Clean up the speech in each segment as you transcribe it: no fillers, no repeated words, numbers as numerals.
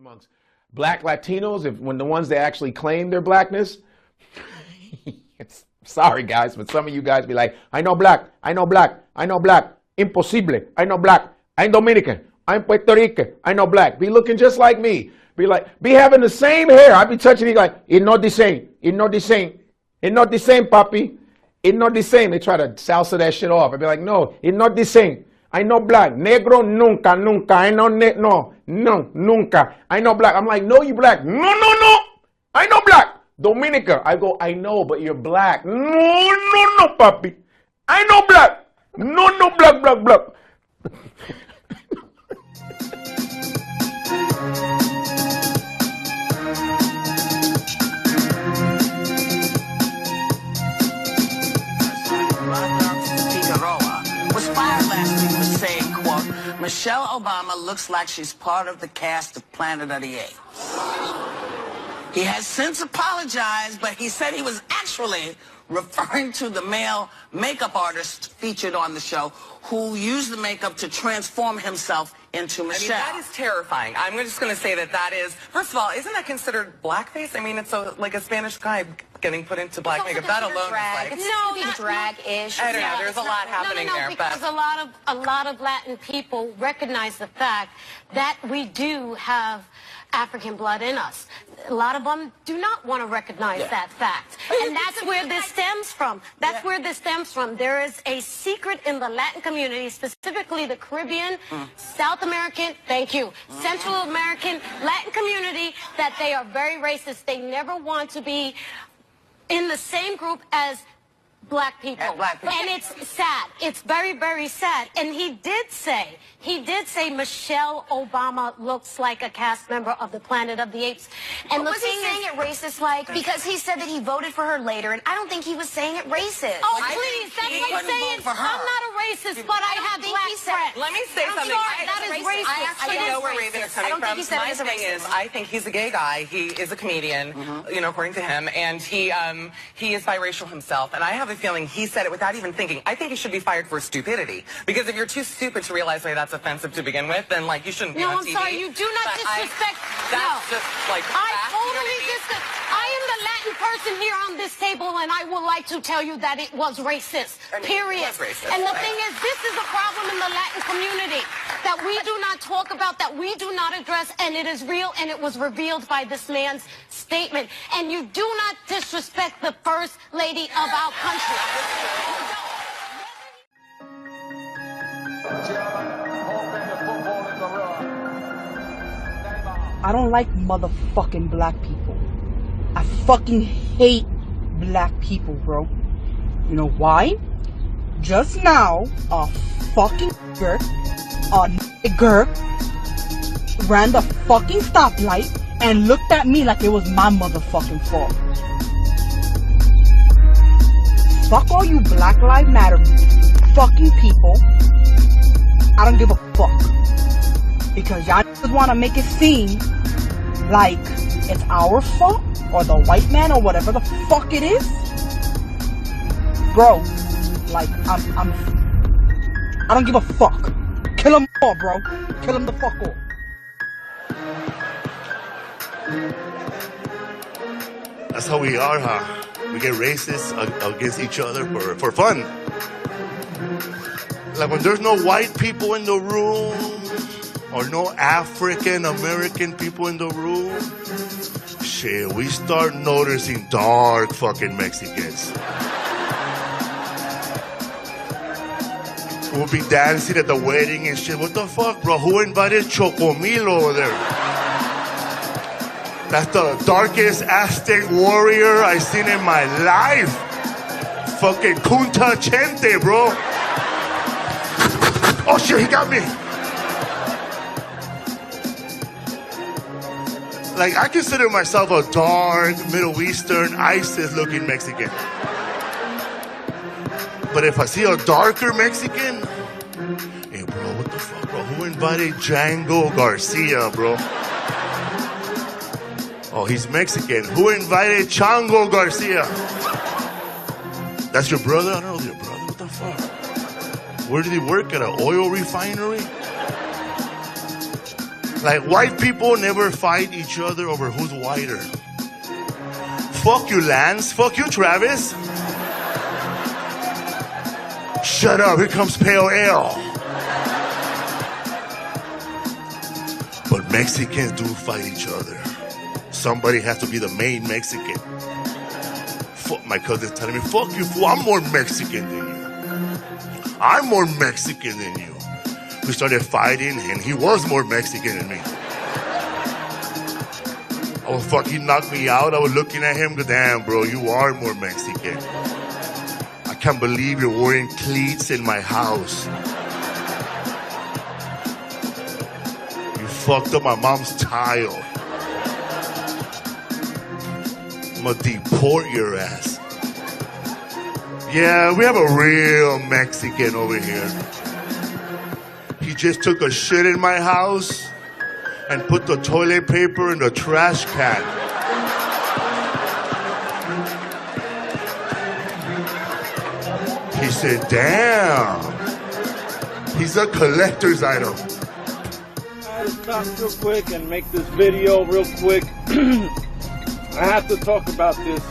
amongst black Latinos, when the ones that actually claim their blackness, sorry guys, but some of you guys be like, I know black, I know black, I know black, imposible, I know black, I'm Dominican, I'm Puerto Rican, I know black. Be looking just like me. Be having the same hair. I be touching it like, it's not the same, it's not the same, it's not the same, papi. It's not the same. They try to salsa that shit off. I'd be like, no, it's not the same. I know black. Negro, nunca, nunca. I know no, nunca. I know black. I'm like, no, you black. No. I know black. Dominica. I go, I know, but you're black. No, papi. I know black. No, black. Michelle Obama looks like she's part of the cast of Planet of the Apes. He has since apologized, but he said he was actually referring to the male makeup artist featured on the show who used the makeup to transform himself into Michelle. I mean, that is terrifying. I'm just going to say that is, first of all, isn't that considered blackface? I mean, it's like a Spanish guy getting put into black makeup. That alone drag. is like... No, not drag-ish. I don't know. There's a lot happening there. Because a lot of Latin people recognize the fact that we do have African blood in us. A lot of them do not want to recognize that fact. And that's where this stems from. That's where this stems from. There is a secret in the Latin community, specifically the Caribbean, South American, Central American, Latin community, that they are very racist. They never want to be in the same group as black people. And it's sad. It's very, very sad. And he did say Michelle Obama looks like a cast member of the Planet of the Apes. And was he saying it racist like? Because he said that he voted for her later, and I don't think he was saying it racist. Oh, please, that's like saying I'm not a racist, but I have black friends. Let me say something. That is racist. I know where Raven is coming from. My thing is, I think he's a gay guy. He is a comedian, you know, according to him, and he is biracial himself. And I have a feeling he said it without even thinking. I think he should be fired for stupidity. Because if you're too stupid to realize why that's offensive to begin with, then like you shouldn't be on TV. No, I'm sorry, you do not disrespect. That's just like I totally disrespect. I am the Latin person here on this table, and I would like to tell you that it was racist. Period. It was racist, and the thing is, this is a problem in the Latin community that we do not talk about, that we do not address, and it is real, and it was revealed by this man's statement. And you do not disrespect the First Lady of our country. I don't like motherfucking black people. I fucking hate black people, bro. You know why? Just now, a fucking nigger ran the fucking stoplight and looked at me like it was my motherfucking fault. Fuck all you Black Lives Matter fucking people. I don't give a fuck. Because y'all just want to make it seem like it's our fault or the white man or whatever the fuck it is. Bro, like, I don't give a fuck. Kill them all, bro. Kill them the fuck all. That's how we are, huh? We get racist against each other for fun. Like when there's no white people in the room or no African American people in the room, shit, we start noticing dark fucking Mexicans. We'll be dancing at the wedding and shit. What the fuck, bro? Who invited Chocomil over there? That's the darkest Aztec warrior I've seen in my life. Fucking Kunta Chente, bro. Oh shit, he got me. Like, I consider myself a dark, Middle Eastern, ISIS-looking Mexican. But if I see a darker Mexican, hey, bro, what the fuck, bro? Who invited Django Garcia, bro? Oh, he's Mexican. Who invited Chango Garcia? That's your brother? I don't know your brother. What the fuck? Where did he work? At an oil refinery? Like, white people never fight each other over who's whiter. Fuck you, Lance. Fuck you, Travis. Shut up, here comes Pale Ale. But Mexicans do fight each other. Somebody has to be the main Mexican. Fuck, my cousin's telling me, fuck you, fool, I'm more Mexican than you. I'm more Mexican than you. We started fighting, and he was more Mexican than me. He knocked me out. I was looking at him, damn, bro, you are more Mexican. I can't believe you're wearing cleats in my house. You fucked up my mom's tile. I'm gonna deport your ass. Yeah, we have a real Mexican over here. He just took a shit in my house and put the toilet paper in the trash can. He said, damn, he's a collector's item. I had to stop real quick and make this video real quick. I have to talk about this.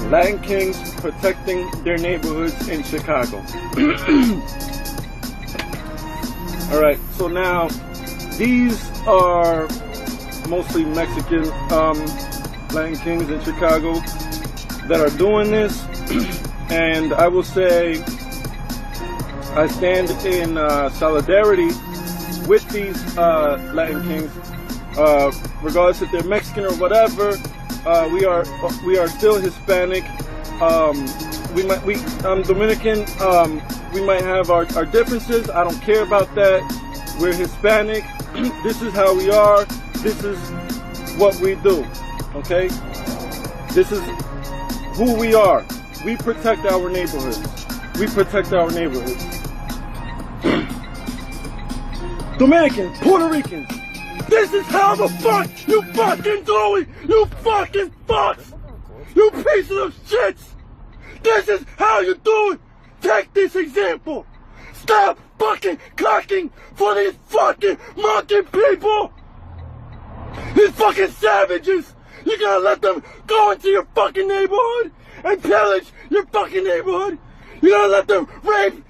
Latin Kings protecting their neighborhoods in Chicago. Alright, so now these are mostly Mexican Latin Kings in Chicago that are doing this, and I will say I stand in solidarity with these Latin Kings, regardless if they're Mexican or whatever. We are still Hispanic. I'm Dominican. We might have our differences. I don't care about that. We're Hispanic. This is how we are. This is what we do. Okay? This is who we are. We protect our neighborhoods. We protect our neighborhoods. Dominicans, Puerto Ricans. This is how the fuck you fucking do it! You fucking fucks! You pieces of shits! This is how you do it! Take this example! Stop fucking cocking for these fucking monkey people! These fucking savages! You gotta let them go into your fucking neighborhood and pillage your fucking neighborhood! You gotta let them rape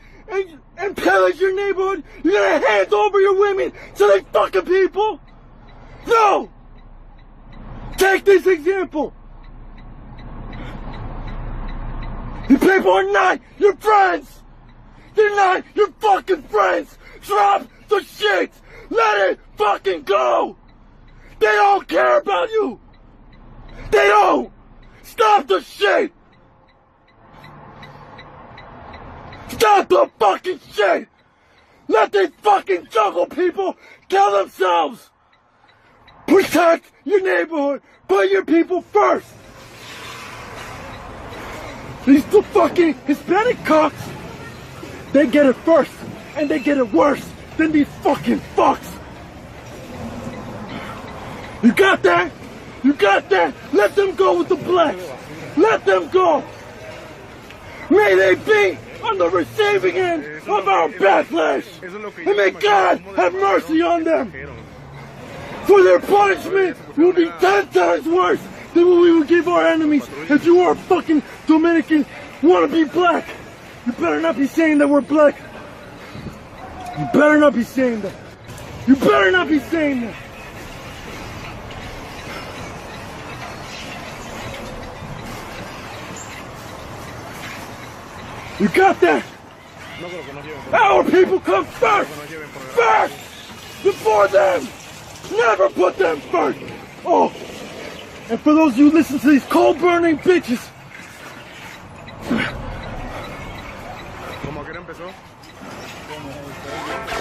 and pillage your neighborhood! You gotta hand over your women to these fucking people! No! Take this example! These people are not your friends! They're not your fucking friends! Drop the shit! Let it fucking go! They don't care about you! They don't! Stop the shit! Stop the fucking shit! Let these fucking jungle people kill themselves! Protect your neighborhood! Put your people first! These fucking Hispanic cocks, they get it first, and they get it worse than these fucking fucks! You got that? You got that? Let them go with the blacks! Let them go! May they be on the receiving end of our backlash! And may God have mercy on them! For their punishment will be 10 times worse than what we would give our enemies. If you are a fucking Dominican, want to be black, you better not be saying that we're black. You better not be saying that. You better not be saying that. You got that? Our people come first! First! Before them! Never put them first! Oh! And for those of you who listen to these coal-burning bitches,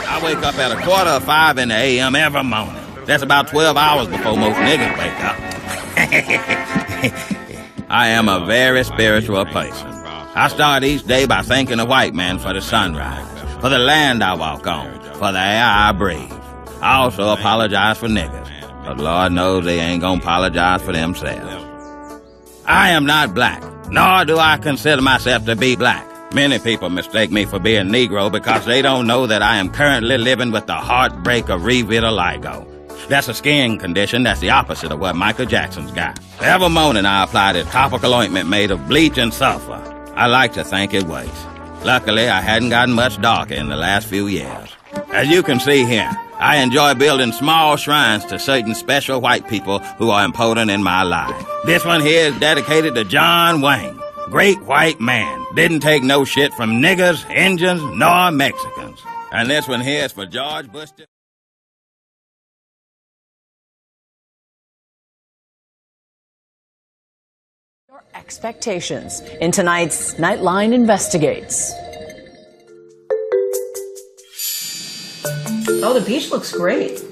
I wake up at 4:45 in the a.m. every morning. That's about 12 hours before most niggas wake up. I am a very spiritual person. I start each day by thanking the white man for the sunrise, for the land I walk on, for the air I breathe. I also apologize for niggas, but Lord knows they ain't gonna apologize for themselves. I am not black, nor do I consider myself to be black. Many people mistake me for being Negro because they don't know that I am currently living with the heartbreak of revitiligo. That's a skin condition that's the opposite of what Michael Jackson's got. Every morning I apply this topical ointment made of bleach and sulfur. I like to think it works. Luckily, I hadn't gotten much darker in the last few years. As you can see here, I enjoy building small shrines to certain special white people who are important in my life. This one here is dedicated to John Wayne. Great white man. Didn't take no shit from niggers, Indians, nor Mexicans. And this one here is for George Bush. Your expectations in tonight's Nightline Investigates. Oh, the beach looks great.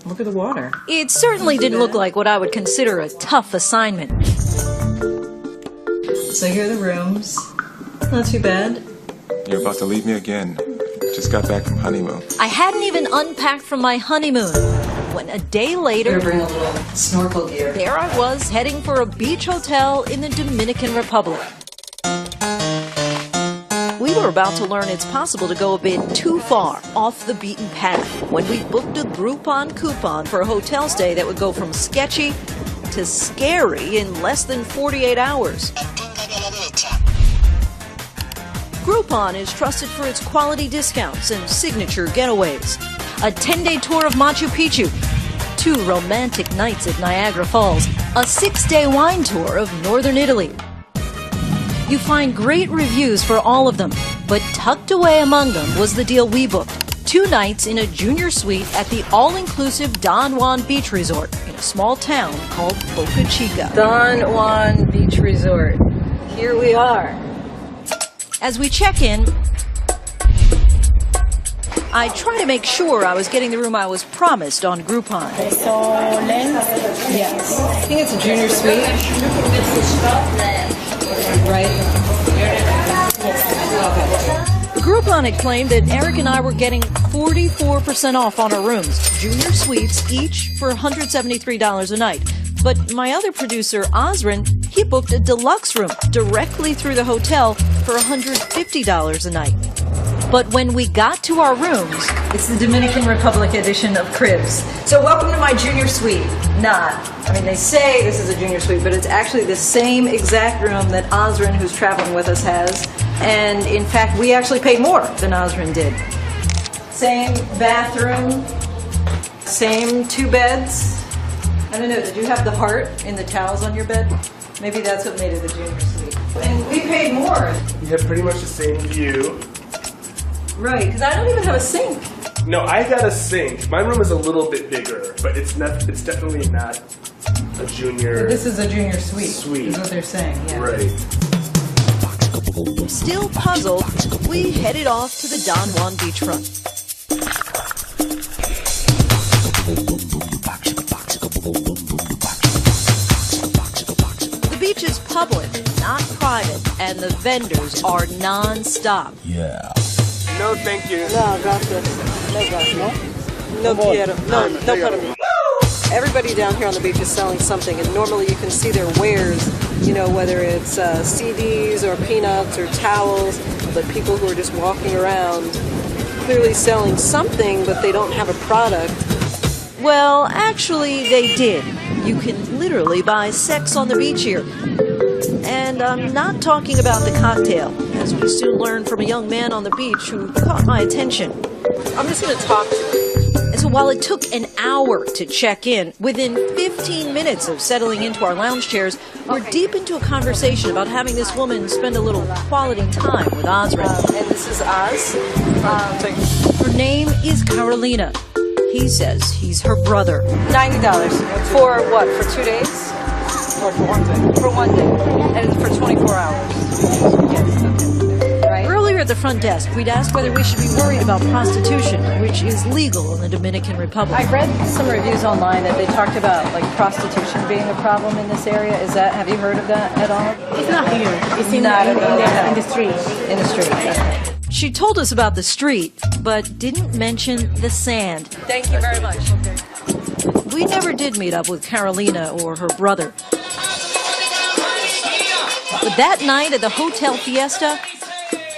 Look at the water. It certainly didn't look like what I would consider a tough assignment. So here are the rooms. Not too bad. You're about to leave me again. Just got back from honeymoon. I hadn't even unpacked from my honeymoon when a day later, Bring a little snorkel gear. there I was heading for a beach hotel in the Dominican Republic. We were about to learn it's possible to go a bit too far off the beaten path when we booked a Groupon coupon for a hotel stay that would go from sketchy to scary in less than 48 hours. Groupon is trusted for its quality discounts and signature getaways. A 10-day tour of Machu Picchu, 2 romantic nights at Niagara Falls, a 6-day wine tour of northern Italy. You find great reviews for all of them, but tucked away among them was the deal we booked. 2 nights in a junior suite at the all-inclusive Don Juan Beach Resort in a small town called Boca Chica. Don Juan Beach Resort. Here we are. As we check in, I try to make sure I was getting the room I was promised on Groupon. Yes. I think it's a junior suite. Right? Okay. Groupon had claimed that Eric and I were getting 44% off on our rooms, junior suites each for $173 a night. But my other producer, Osrin, he booked a deluxe room directly through the hotel for $150 a night. But when we got to our rooms, It's the Dominican Republic edition of Cribs. So welcome to my junior suite. I mean, they say this is a junior suite, but it's actually the same exact room that Osrin, who's traveling with us, has. And in fact, we actually paid more than Osrin did. Same bathroom, same 2 beds. I don't know, did you have the heart in the towels on your bed? Maybe that's what made it a junior suite. And we paid more. You have pretty much the same view. Right, because I don't even have a sink. No, I got a sink. My room is a little bit bigger, but it's definitely not a junior. But this is a junior suite. Suite. Is what they're saying. Yeah. Right. still puzzled, we headed off to the Don Juan beachfront. The beach is public, not private, and the vendors are non-stop. Yeah. No, thank you. No, gracias. No, gracias. No quiero. No, no para mí. Everybody down here on the beach is selling something, and normally you can see their wares, you know, whether it's CDs or peanuts or towels, but people who are just walking around clearly selling something, but they don't have a product. Well, actually, they did. You can literally buy sex on the beach here. And I'm not talking about the cocktail, as we soon learned from a young man on the beach who caught my attention. I'm just going to talk to him. And so while it took an hour to check in, within 15 minutes of settling into our lounge chairs, we're deep into a conversation about having this woman spend a little quality time with Osrin. And this is Oz. Her name is Carolina. He says he's her brother. $90. For what? For 2 days? Or for 1 day? For 1 day. And it's for 24 hours. Yes, okay. Right? Earlier at the front desk, we'd asked whether we should be worried about prostitution, which is legal in the Dominican Republic. I read some reviews online that they talked about like prostitution being a problem in this area. Have you heard of that at all? It's not here. It's in the street. In the street. Okay. She told us about the street, but didn't mention the sand. Thank you very much. We never did meet up with Carolina or her brother. But that night at the Hotel Fiesta,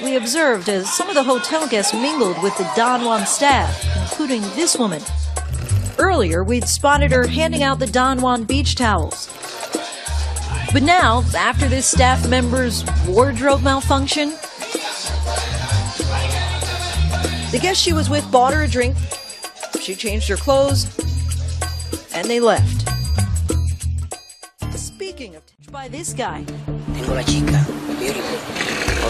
We observed as some of the hotel guests mingled with the Don Juan staff, including this woman. Earlier, we'd spotted her handing out the Don Juan beach towels. But now, after this staff member's wardrobe malfunction, the guest she was with bought her a drink, she changed her clothes, and they left. Speaking of by this guy. Tengo la chica. Beautiful.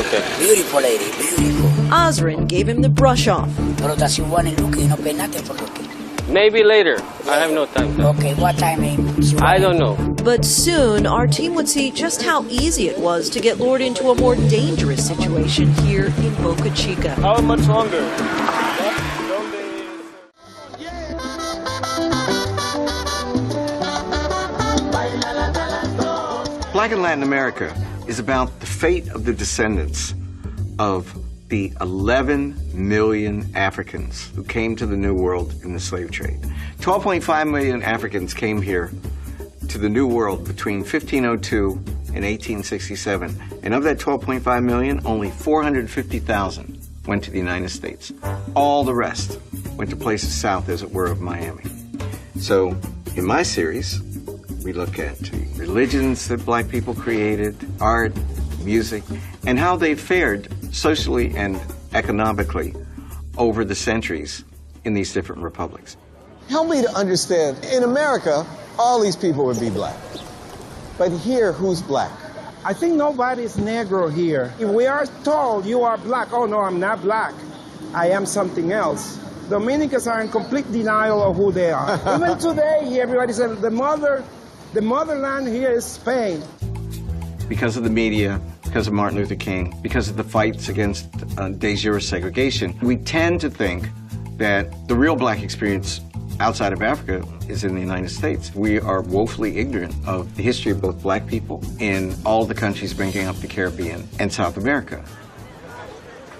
Okay. Beautiful lady. Beautiful. Osrin gave him the brush off. Pero does she want to look? You know, pay nothing for looking. Maybe later. I have no time. Okay, what time? I don't know. But soon, our team would see just how easy it was to get lured into a more dangerous situation here in Boca Chica. How much longer? Black in Latin America is about the fate of the descendants of the 11 million Africans who came to the New World in the slave trade. 12.5 million Africans came here to the New World between 1502 and 1867. And of that 12.5 million, only 450,000 went to the United States. All the rest went to places south, as it were, of Miami. So in my series, we look at religions that black people created, art, music, and how they fared socially and economically over the centuries in these different republics. Help me to understand, in America, all these people would be black. But here, who's black? I think nobody's Negro here. If we are told you are black, oh no, I'm not black. I am something else. Dominicans are in complete denial of who they are. Even today, everybody says the motherland here is Spain. Because of the media, because of Martin Luther King, because of the fights against de jure segregation, we tend to think that the real black experience outside of Africa is in the United States. We are woefully ignorant of the history of both black people in all the countries bringing up the Caribbean and South America.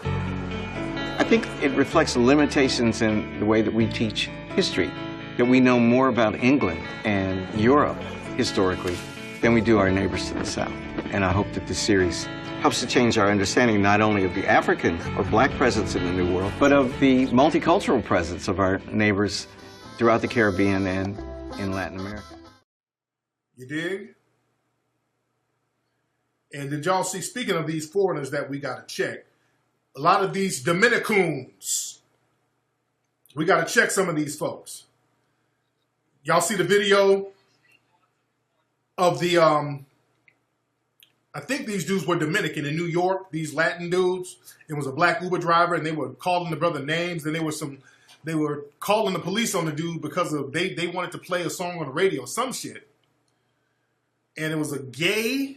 I think it reflects the limitations in the way that we teach history, that we know more about England and Europe historically than we do our neighbors to the south. And I hope that this series helps to change our understanding not only of the African or black presence in the New World, but of the multicultural presence of our neighbors throughout the Caribbean and in Latin America. You dig? And did y'all see, speaking of these foreigners that we got to check, a lot of these Dominicans, we got to check some of these folks. Y'all see the video of the, I think these dudes were Dominican in New York, these Latin dudes. It was a black Uber driver, and they were calling the brother names, and they were calling the police on the dude because of they wanted to play a song on the radio, some shit. And it was a gay,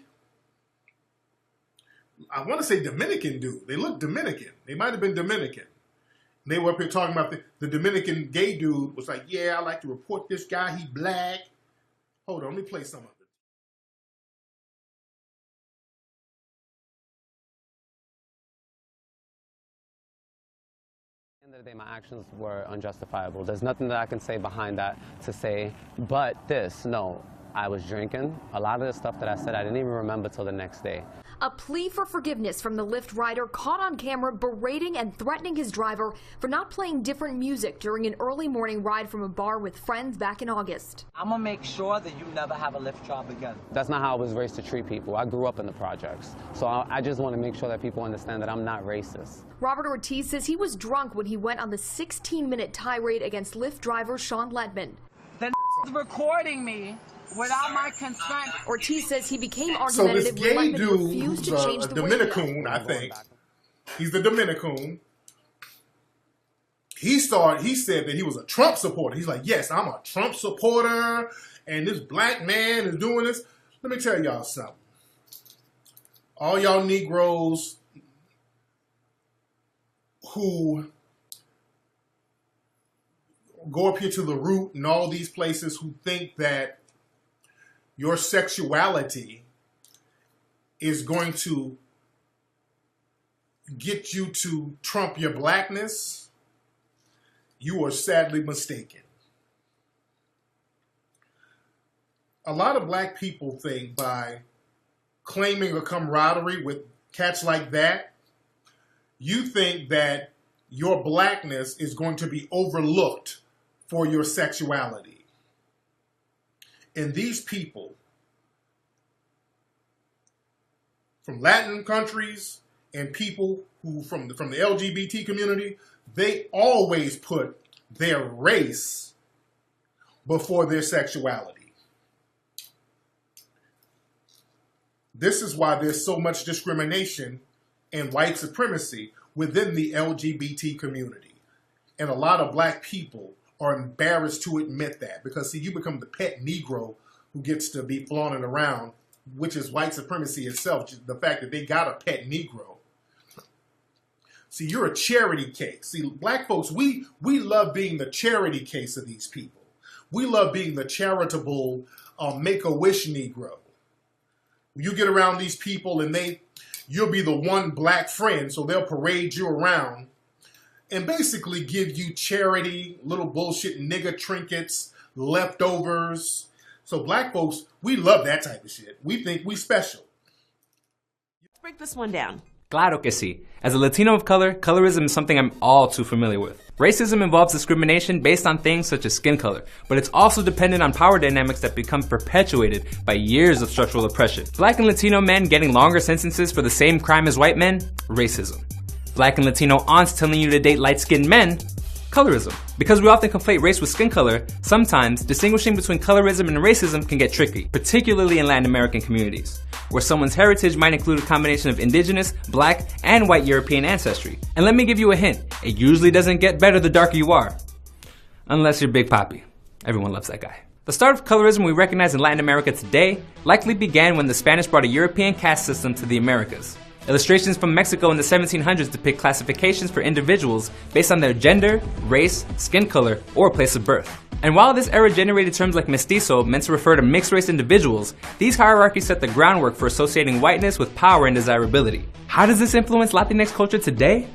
I want to say Dominican dude. They looked Dominican. They might have been Dominican. They were up here talking about the Dominican gay dude was like, yeah, I like to report this guy, he black. Hold on, let me play some of it. At the end of the day, my actions were unjustifiable. There's nothing that I can say behind that to say, but this, no, I was drinking. A lot of the stuff that I said, I didn't even remember till the next day. A plea for forgiveness from the Lyft rider caught on camera berating and threatening his driver for not playing different music during an early morning ride from a bar with friends back in August. I'm gonna make sure that you never have a Lyft job again. That's not how I was raised to treat people. I grew up in the projects. So I just want to make sure that people understand that I'm not racist. Robert Ortiz says he was drunk when he went on the 16-minute tirade against Lyft driver Sean Ledman. Then recording me without my consent. Ortiz says he became argumentative. So this gay when dude, refused who's to change a the Dominican, I think, he's the Dominican. He said that he was a Trump supporter. He's like, yes, I'm a Trump supporter, and this black man is doing this. Let me tell y'all something. All y'all Negroes who go up here to the Root and all these places who think that your sexuality is going to get you to trump your blackness, you are sadly mistaken. A lot of black people think by claiming a camaraderie with cats like that you think that your blackness is going to be overlooked for your sexuality. And these people from Latin countries and people who from the LGBT community, they always put their race before their sexuality. This is why there's so much discrimination and white supremacy within the LGBT community. And a lot of black people are embarrassed to admit that, because see, you become the pet Negro who gets to be flaunted around, which is white supremacy itself, the fact that they got a pet Negro. See, you're a charity case. See, black folks, we love being the charity case of these people. We love being the charitable Make-A-Wish Negro. You get around these people and you'll be the one black friend, so they'll parade you around and basically give you charity, little bullshit nigga trinkets, leftovers. So black folks, we love that type of shit. We think we special. Let's break this one down. Claro que sí. As a Latino of color, colorism is something I'm all too familiar with. Racism involves discrimination based on things such as skin color, but it's also dependent on power dynamics that become perpetuated by years of structural oppression. Black and Latino men getting longer sentences for the same crime as white men? Racism. Black and Latino aunts telling you to date light-skinned men? Colorism. Because we often conflate race with skin color, sometimes distinguishing between colorism and racism can get tricky, particularly in Latin American communities, where someone's heritage might include a combination of indigenous, black, and white European ancestry. And let me give you a hint, it usually doesn't get better the darker you are. Unless you're Big Papi. Everyone loves that guy. The start of colorism we recognize in Latin America today likely began when the Spanish brought a European caste system to the Americas. Illustrations from Mexico in the 1700s depict classifications for individuals based on their gender, race, skin color, or place of birth. And while this era generated terms like mestizo meant to refer to mixed-race individuals, these hierarchies set the groundwork for associating whiteness with power and desirability. How does this influence Latinx culture today?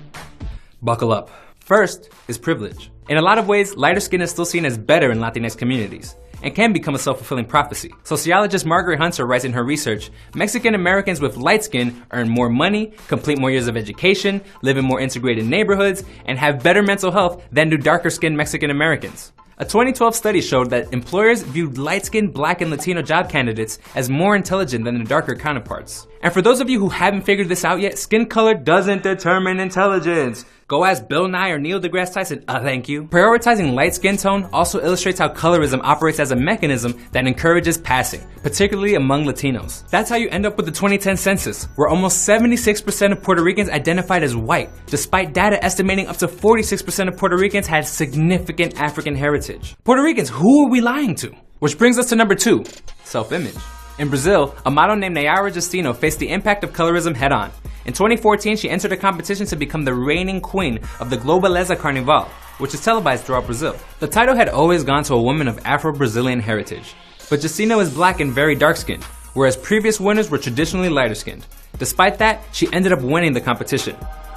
Buckle up. First is privilege. In a lot of ways, lighter skin is still seen as better in Latinx communities, and can become a self-fulfilling prophecy. Sociologist Margaret Hunter writes in her research, Mexican Americans with light skin earn more money, complete more years of education, live in more integrated neighborhoods, and have better mental health than do darker-skinned Mexican Americans. A 2012 study showed that employers viewed light-skinned Black and Latino job candidates as more intelligent than their darker counterparts. And for those of you who haven't figured this out yet, skin color doesn't determine intelligence. Go ask Bill Nye or Neil deGrasse Tyson, thank you. Prioritizing light skin tone also illustrates how colorism operates as a mechanism that encourages passing, particularly among Latinos. That's how you end up with the 2010 census, where almost 76% of Puerto Ricans identified as white, despite data estimating up to 46% of Puerto Ricans had significant African heritage. Puerto Ricans, who are we lying to? Which brings us to number 2, self-image. In Brazil, a model named Nayara Justino faced the impact of colorism head-on. In 2014, she entered a competition to become the reigning queen of the Globaleza Carnival, which is televised throughout Brazil. The title had always gone to a woman of Afro-Brazilian heritage, but Justino is black and very dark-skinned, whereas previous winners were traditionally lighter-skinned. Despite that, she ended up winning the competition,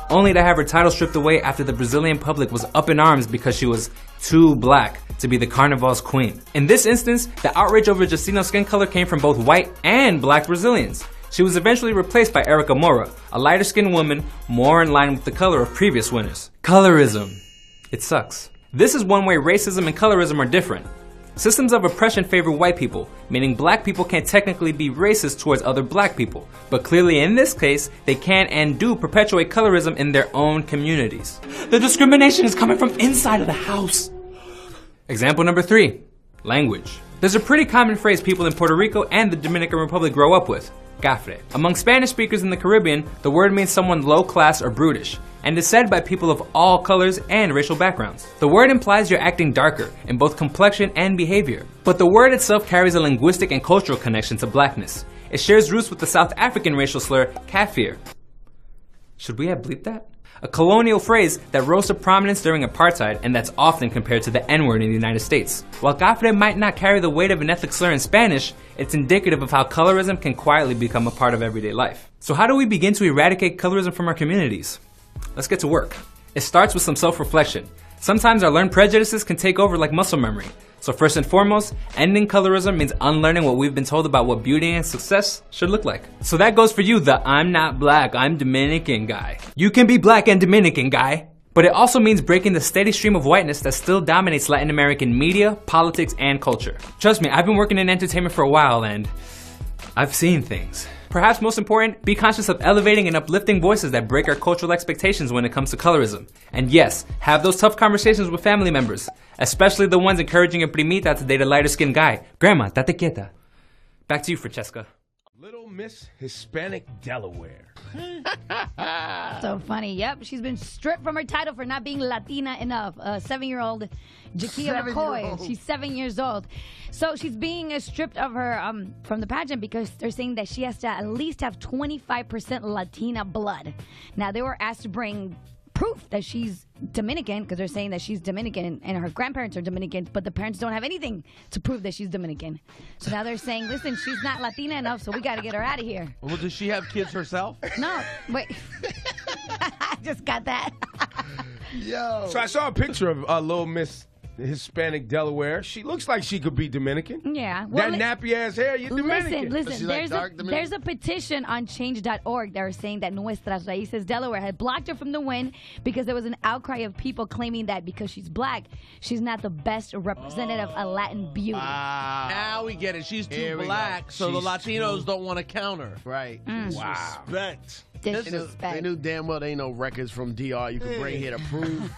only to have her title stripped away after the Brazilian public was up in arms because she was too black to be the Carnival's queen. In this instance, the outrage over Justino's skin color came from both white and black Brazilians. She was eventually replaced by Erica Moura, a lighter-skinned woman more in line with the color of previous winners. Colorism. It sucks. This is one way racism and colorism are different. Systems of oppression favor white people, meaning black people can't technically be racist towards other black people, but clearly in this case, they can and do perpetuate colorism in their own communities. The discrimination is coming from inside of the house. Example number 3, language. There's a pretty common phrase people in Puerto Rico and the Dominican Republic grow up with, cafre. Among Spanish speakers in the Caribbean, the word means someone low class or brutish, and is said by people of all colors and racial backgrounds. The word implies you're acting darker in both complexion and behavior, but the word itself carries a linguistic and cultural connection to blackness. It shares roots with the South African racial slur, kafir. Should we have bleeped that? A colonial phrase that rose to prominence during apartheid and that's often compared to the N-word in the United States. While cafre might not carry the weight of an ethnic slur in Spanish, it's indicative of how colorism can quietly become a part of everyday life. So how do we begin to eradicate colorism from our communities? Let's get to work. It starts with some self-reflection. Sometimes our learned prejudices can take over like muscle memory. So first and foremost, ending colorism means unlearning what we've been told about what beauty and success should look like. So that goes for you, the I'm not black, I'm Dominican guy. You can be black and Dominican guy. But it also means breaking the steady stream of whiteness that still dominates Latin American media, politics, and culture. Trust me, I've been working in entertainment for a while and I've seen things. Perhaps most important, be conscious of elevating and uplifting voices that break our cultural expectations when it comes to colorism. And yes, have those tough conversations with family members, especially the ones encouraging a primita to date a lighter skinned guy. Grandma, date quieta. Back to you, Francesca. Little Miss Hispanic Delaware. So funny. Yep, she's been stripped from her title for not being Latina enough. 7-year-old Jakia McCoy. She's 7 years old. So she's being stripped of her from the pageant because they're saying that she has to at least have 25% Latina blood. Now, they were asked to bring proof that she's Dominican because they're saying that she's Dominican and her grandparents are Dominican, but the parents don't have anything to prove that she's Dominican. So now they're saying, listen, she's not Latina enough, so we got to get her out of here. Well, does she have kids herself? No, wait. I just got that. Yo. So I saw a picture of Little Miss Hispanic Delaware. She looks like she could be Dominican. Yeah. Well, that nappy ass hair, you're Dominican. Listen, there's a petition on change.org that are saying that Nuestras Raíces Delaware had blocked her from the win because there was an outcry of people claiming that because she's black, she's not the best representative of Latin beauty. Now we get it. She's too black, so the Latinos don't want to counter. Right. Mm. Disrespect. Disrespect. They knew damn well there ain't no records from DR you could bring here to prove.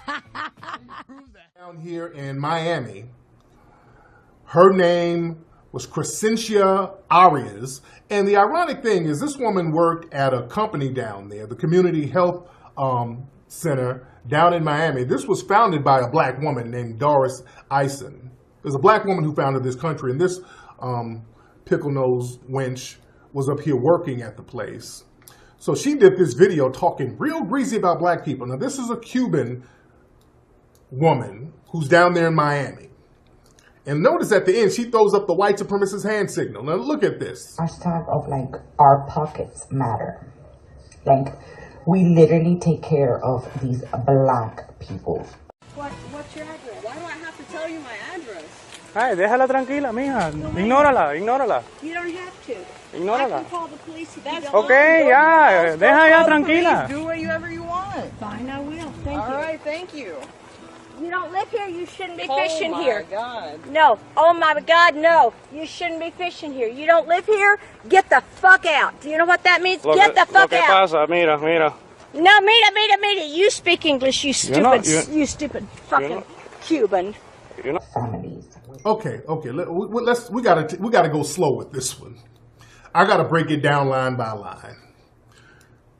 Down here in Miami, her name was Crescencia Arias, and the ironic thing is this woman worked at a company down there, the Community Health Center down in Miami. This was founded by a black woman named Doris Eisen. There's a black woman who founded this country, and this pickle-nosed wench was up here working at the place. So she did this video talking real greasy about black people. Now, this is a Cuban woman who's down there in Miami. And notice at the end, she throws up the white supremacist hand signal. Now, look at this. Hashtag of, like, our pockets matter. Like, we literally take care of these black people. What's your address? Why do I have to tell you my address? Ay, déjala tranquila, mija. Ignórala, ignórala. You don't have to. Ignórala. I can call the police if you don't. Okay, ya. Deja ya tranquila. Do whatever you want. Fine, I will. Thank you. All right, thank you. You don't live here, you shouldn't be Oh fishing my here. God. No. Oh my God, no. You shouldn't be fishing here. You don't live here, get the fuck out. Do you know what that means? Get the fuck out. Pasa, mira, mira. No, mira. You speak English, you stupid, you stupid fucking Cuban. Okay. We gotta go slow with this one. I gotta break it down line by line.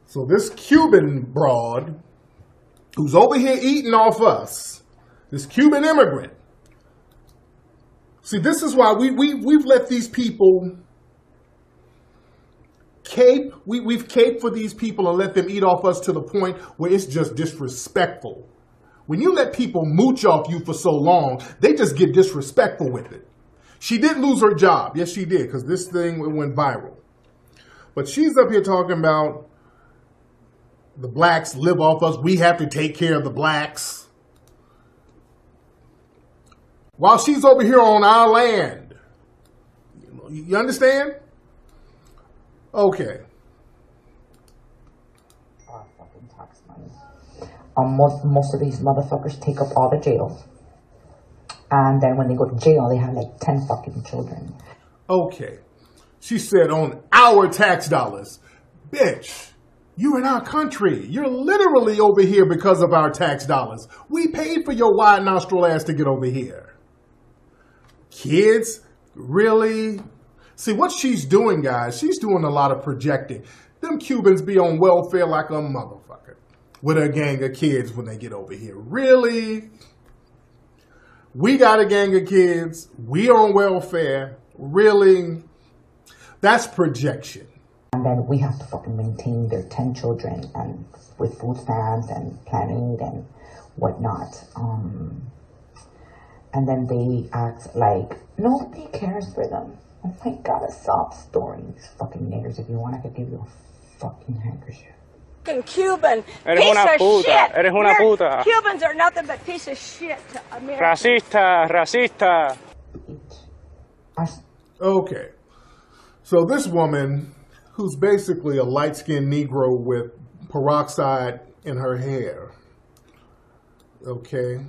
So this Cuban broad, who's over here eating off us, this Cuban immigrant. See, this is why we've let these people cape. We've caped for these people and let them eat off us to the point where it's just disrespectful. When you let people mooch off you for so long, they just get disrespectful with it. She did lose her job. Yes, she did, because this thing went viral. But she's up here talking about the blacks live off us. We have to take care of the blacks. While she's over here on our land. You understand? Okay. Most of these motherfuckers take up all the jails. And then when they go to jail, they have like 10 fucking children. Okay. She said on our tax dollars. Bitch, you're in our country. You're literally over here because of our tax dollars. We paid for your wide nostril ass to get over here. Kids? Really? See, what she's doing, guys, she's doing a lot of projecting. Them Cubans be on welfare like a motherfucker with a gang of kids when they get over here. Really? We got a gang of kids. We on welfare. Really? That's projection. And then we have to fucking maintain their 10 children and with food stamps and Planet and whatnot. And then they act like nobody cares for them. Oh my God, a sob story. These fucking niggers. If you want, I could give you a fucking handkerchief. fucking Cuban. Eres Piece una of puta. shit. Eres una puta. Cubans are nothing but piece of shit to Americans. Racista, racista. Okay. So this woman, who's basically a light-skinned Negro with peroxide in her hair, okay?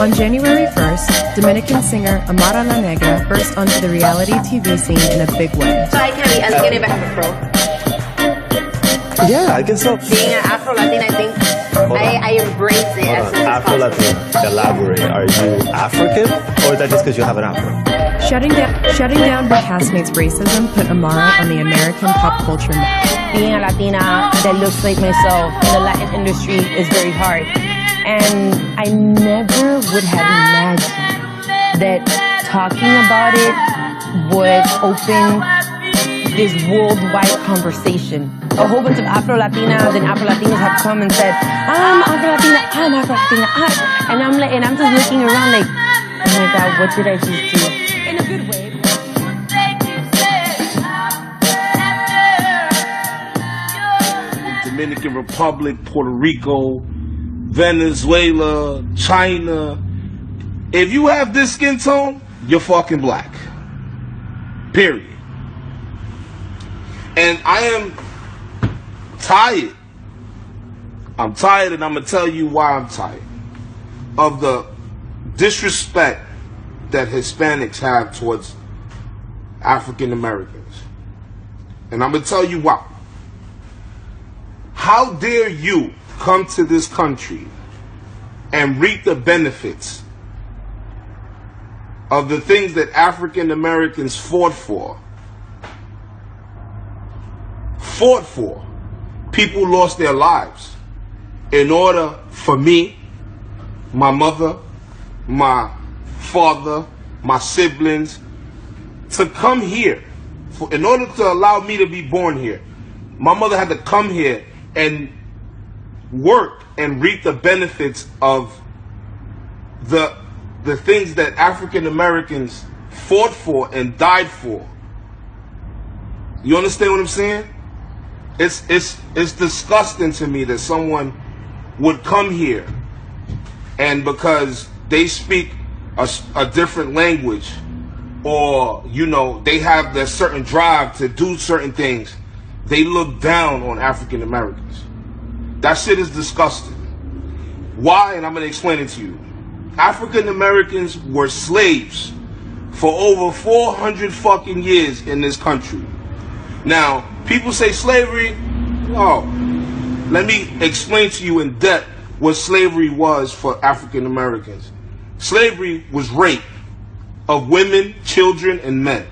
On January 1st, Dominican singer Amara La Negra burst onto the reality TV scene in a big way. So I can be as skinny as a pro. Yeah, I guess so. Being an Afro-Latina, I think I embrace it as soon as Afro-Latina, elaborate. Are you African, or is that just because you have an afro? Shutting down her castmates' racism put Amara on the American pop culture map. being a Latina that looks like myself in the Latin industry is very hard. And I never would have imagined that talking about it would open this worldwide conversation. A whole bunch of Afro-Latinas and Afro-Latinos have come and said, I'm Afro-Latina, I'm Afro-Latina, and I'm just looking around like, oh my God, what did I just do? In a good way. Dominican Republic, Puerto Rico, Venezuela, China. If you have this skin tone, you're fucking black. Period. And I am tired. I'm tired, and I'm going to tell you why I'm tired. Of the disrespect that Hispanics have towards African Americans. And I'm going to tell you why. How dare you come to this country and reap the benefits of the things that African Americans fought for? People lost their lives in order for me, my mother, my father, my siblings to come here. In order to allow me to be born here, my mother had to come here and work and reap the benefits of the things that African Americans fought for and died for. You understand what I'm saying? It's disgusting to me that someone would come here and because they speak a different language, or you know they have their certain drive to do certain things, they look down on African Americans. That shit is disgusting. Why? And I'm going to explain it to you. African Americans were slaves for over 400 fucking years in this country. Now, people say slavery. Oh, let me explain to you in depth what slavery was for African Americans. Slavery was rape of women, children, and men.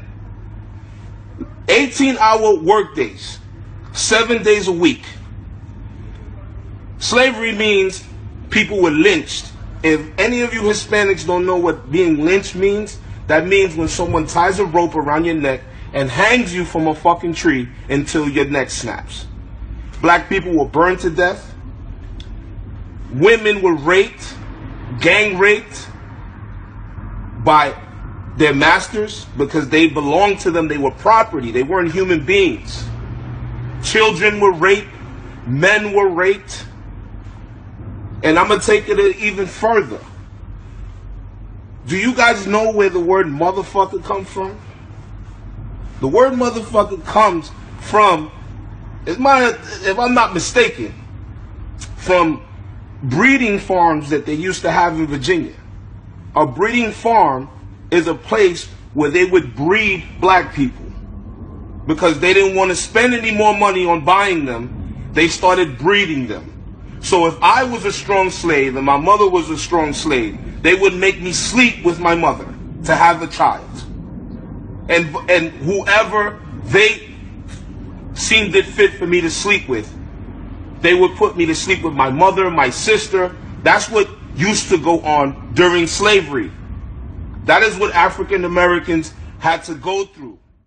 18-hour workdays, 7 days a week. Slavery means people were lynched. If any of you Hispanics don't know what being lynched means, that means when someone ties a rope around your neck and hangs you from a fucking tree until your neck snaps. Black people were burned to death. Women were raped, gang raped. by their masters because they belonged to them. They were property. They weren't human beings. Children were raped. Men were raped. And I'm going to take it even further. Do you guys know where the word motherfucker comes from? The word motherfucker comes from, if I'm not mistaken, from breeding farms that they used to have in Virginia. A breeding farm is a place where they would breed black people. Because they didn't want to spend any more money on buying them, they started breeding them. So if I was a strong slave and my mother was a strong slave, they would make me sleep with my mother to have a child. And whoever they seemed it fit for me to sleep with, they would put me to sleep with my mother, my sister. That's what used to go on during slavery. That is what African Americans had to go through.